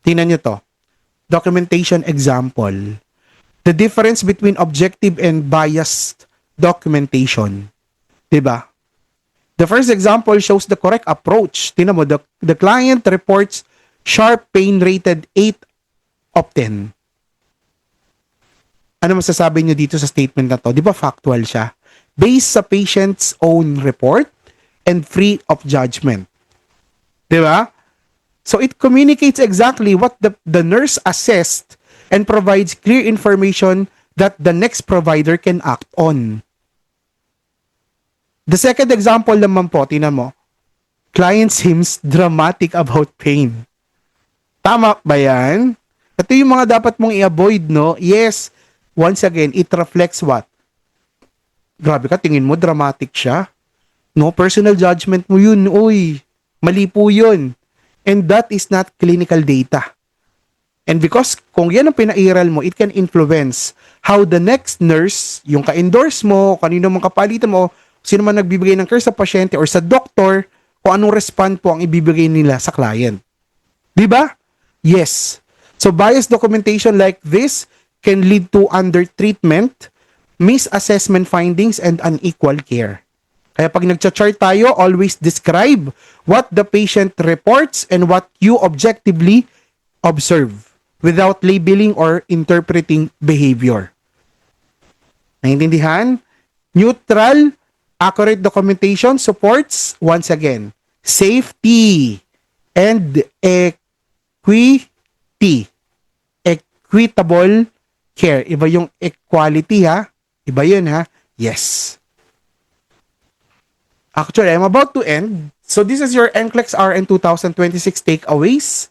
Tingnan nyo to. Documentation example. The difference between objective and biased documentation. Diba? The first example shows the correct approach. Tingnan mo, the client reports sharp pain rated 8 of 10. Ano masasabi nyo dito sa statement na to? Di ba factual siya? Based sa patient's own report and free of judgment. Di ba? So it communicates exactly what the nurse assessed and provides clear information that the next provider can act on. The second example naman po, tingnan mo. Client seems dramatic about pain. Tama ba yan? Ito yung mga dapat mong i-avoid, no? Yes, once again, it reflects what? Grabe ka, tingin mo, dramatic siya. No, personal judgment mo yun. Uy, mali po yun. And that is not clinical data. And because kung yan ang pinairal mo, it can influence how the next nurse, yung ka-endorse mo, kanino mang kapalitan mo, sino man nagbibigay ng care sa pasyente or sa doktor, kung anong respond po ang ibibigay nila sa client. Di ba? Yes. So biased documentation like this can lead to undertreatment, misassessment findings, and unequal care. Kaya pag nagcha-chart tayo, always describe what the patient reports and what you objectively observe without labeling or interpreting behavior. Naintindihan? Neutral, accurate documentation supports, once again, safety and equity. Equitable care. Iba yung equality, ha? Iba yun, ha? Yes. Actually, I'm about to end. So this is your NCLEX RN 2026 takeaways.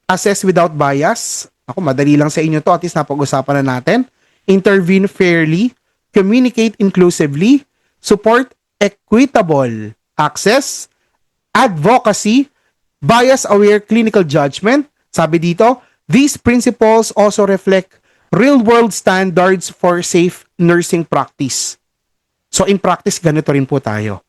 Assess without bias. Ako, madali lang sa inyo to. At least napag-usapan na natin. Intervene fairly. Communicate inclusively. Support equitable access. Advocacy. Bias-aware clinical judgment. Sabi dito, these principles also reflect real-world standards for safe nursing practice. So in practice, ganito rin po tayo.